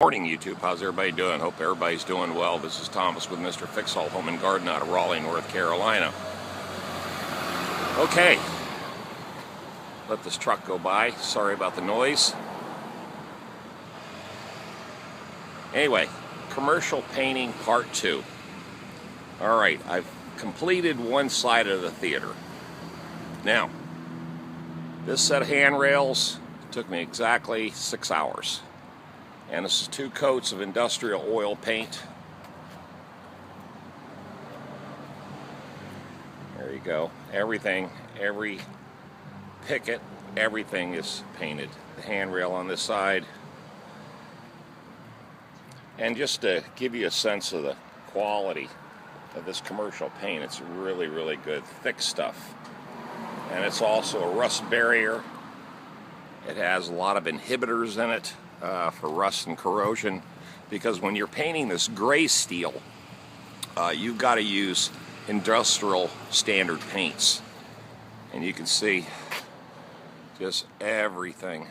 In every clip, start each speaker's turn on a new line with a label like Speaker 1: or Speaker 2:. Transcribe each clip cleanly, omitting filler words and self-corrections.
Speaker 1: Morning YouTube, how's everybody doing? Hope everybody's doing well. This is Thomas with Mr. Fix-All Home and Garden out of Raleigh, North Carolina. Okay, let this truck go by. Sorry about the noise. Anyway, commercial painting part 2. Alright, I've completed one side of the theater. Now, this set of handrails took me exactly 6 hours. And this is 2 coats of industrial oil paint. There you go. Everything, every picket, everything is painted. The handrail on this side. And just to give you a sense of the quality of this commercial paint, it's really, really good, thick stuff. And it's also a rust barrier. It has a lot of inhibitors in it. For rust and corrosion, because when you're painting this gray steel, you've got to use industrial standard paints, and you can see just everything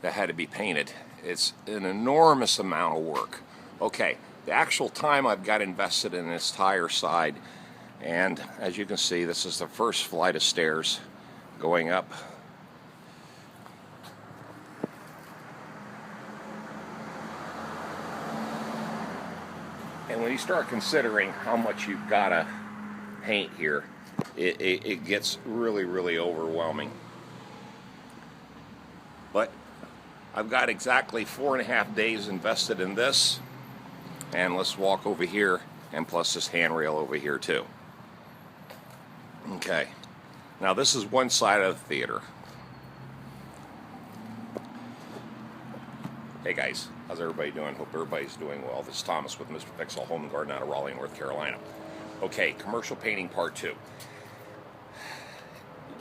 Speaker 1: that had to be painted. It's an enormous amount of work. Okay, the actual time I've got invested in this tire side, and as you can see, this is the first flight of stairs going up. And when you start considering how much you've got to paint here, it gets really, really overwhelming. But I've got exactly 4.5 days invested in this. And let's walk over here, and plus this handrail over here too. Okay, now this is one side of the theater. Hey guys, how's everybody doing? Hope everybody's doing well. This is Thomas with Mr. Fix-All Home and Garden out of Raleigh, North Carolina. Okay, commercial painting part 2.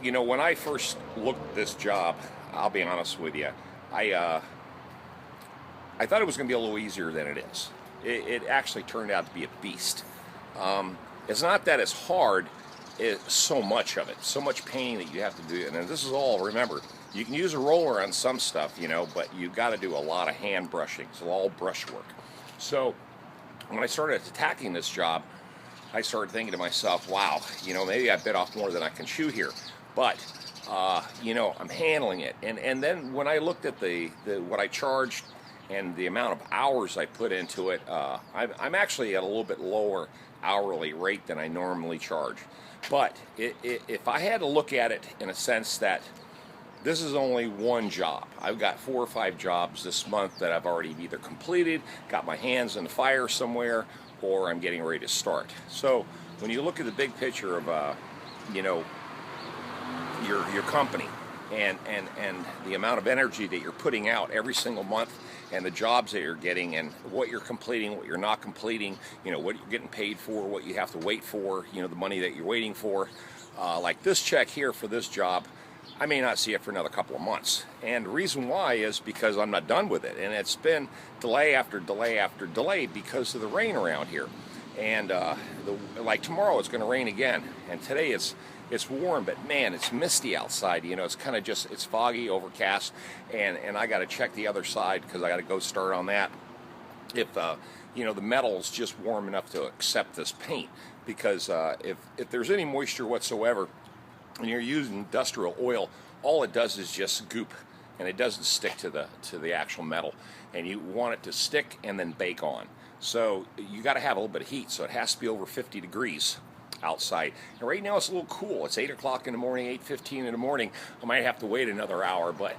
Speaker 1: You know, when I first looked at this job, I'll be honest with you, I thought it was going to be a little easier than it is. It actually turned out to be a beast. It's not that it's hard, it's so much of it, so much painting that you have to do. And this is all, remember, you can use a roller on some stuff, you know, but you've got to do a lot of hand brushing. It's all brushwork. So when I started attacking this job, I started thinking to myself, wow, you know, maybe I bit off more than I can chew here. But, you know, I'm handling it. And then when I looked at the what I charged and the amount of hours I put into it, I'm actually at a little bit lower hourly rate than I normally charge. But if I had to look at it in a sense that this is only one job. I've got 4 or 5 jobs this month that I've already either completed, got my hands in the fire somewhere, or I'm getting ready to start. So when you look at the big picture of, you know, your company and the amount of energy that you're putting out every single month, and the jobs that you're getting, and what you're completing, what you're not completing, you know, what you're getting paid for, what you have to wait for, you know, the money that you're waiting for. Like this check here for this job, I may not see it for another couple of months. And the reason why is because I'm not done with it. And it's been delay after delay after delay because of the rain around here. And like tomorrow it's going to rain again. And today it's warm, but man, it's misty outside. You know, it's kind of just, it's foggy, overcast. And I got to check the other side because I got to go start on that. If, you know, the metal's just warm enough to accept this paint. Because if there's any moisture whatsoever, when you're using industrial oil, all it does is just goop, and it doesn't stick to the actual metal. And you want it to stick and then bake on. So you got to have a little bit of heat. So it has to be over 50 degrees outside. And right now it's a little cool. It's 8 o'clock in the morning, 8:15 in the morning. I might have to wait another hour, but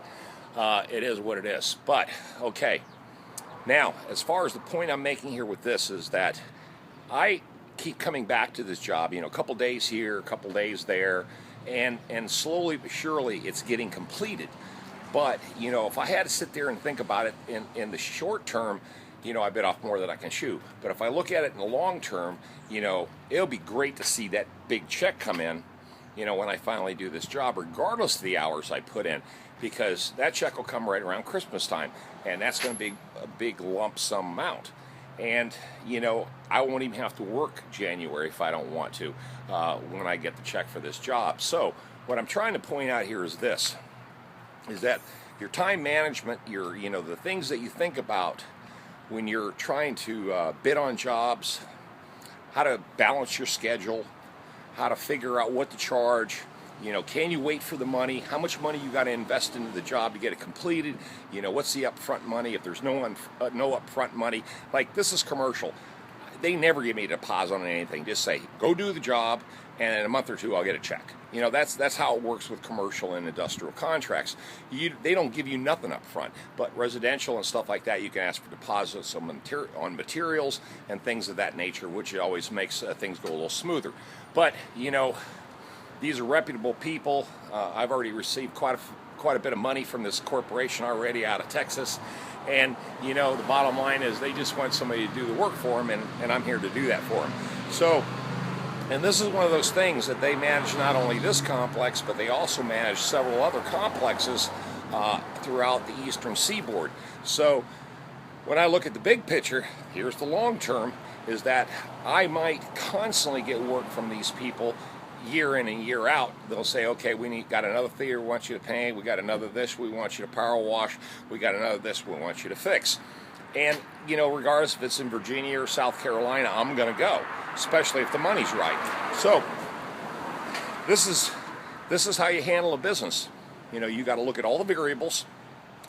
Speaker 1: it is what it is. But okay. Now, as far as the point I'm making here with this is that I keep coming back to this job. You know, a couple days here, a couple days there. And slowly but surely it's getting completed. But, you know, if I had to sit there and think about it in the short term, you know, I bit off more than I can chew. But if I look at it in the long term, you know, it'll be great to see that big check come in, you know, when I finally do this job, regardless of the hours I put in, because that check will come right around Christmas time, and that's going to be a big lump sum amount. And, you know, I won't even have to work January if I don't want to when I get the check for this job. So what I'm trying to point out here is this, is that your time management, the things that you think about when you're trying to bid on jobs, how to balance your schedule, how to figure out what to charge. Can you wait for the money? How much money you got to invest into the job to get it completed? What's the upfront money? If there's no upfront money, like this is commercial. They never give me a deposit on anything. Just say, go do the job, and in a month or two, I'll get a check. That's how it works with commercial and industrial contracts. They don't give you nothing up front. But residential and stuff like that, you can ask for deposits on materials and things of that nature, which always makes things go a little smoother. But, these are reputable people. I've already received quite a bit of money from this corporation already out of Texas. And, the bottom line is they just want somebody to do the work for them, and I'm here to do that for them. So, and this is one of those things that they manage not only this complex, but they also manage several other complexes throughout the eastern seaboard. So, when I look at the big picture, here's the long term, is that I might constantly get work from these people year in and year out. They'll say, okay, got another theater we want you to paint, we got another this we want you to power wash, we got another this we want you to fix. And, regardless if it's in Virginia or South Carolina, I'm going to go, especially if the money's right. So, this is how you handle a business. You got to look at all the variables,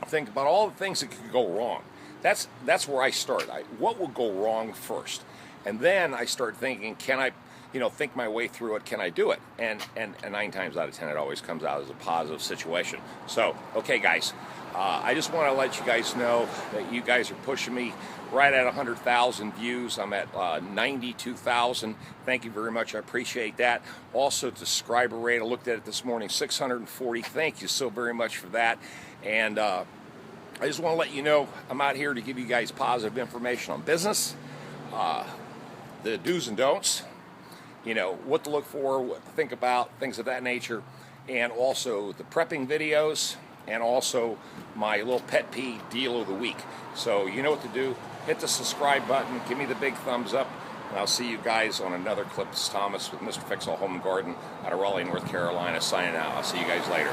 Speaker 1: think about all the things that could go wrong. That's where I start. What will go wrong first? And then I start thinking, can I think my way through it? Can I do it? And 9 times out of 10, it always comes out as a positive situation. So, okay, guys, I just want to let you guys know that you guys are pushing me right at 100,000 views. I'm at 92,000. Thank you very much. I appreciate that. Also, subscriber rate, I looked at it this morning, 640. Thank you so very much for that. And I just want to let you know I'm out here to give you guys positive information on business, the do's and don'ts, what to look for, what to think about, things of that nature, and also the prepping videos, and also my little pet peeve deal of the week. So you know what to do. Hit the subscribe button, give me the big thumbs up, and I'll see you guys on another clip. This is Thomas with Mr. Fix All Home and Garden out of Raleigh, North Carolina, signing out. I'll see you guys later.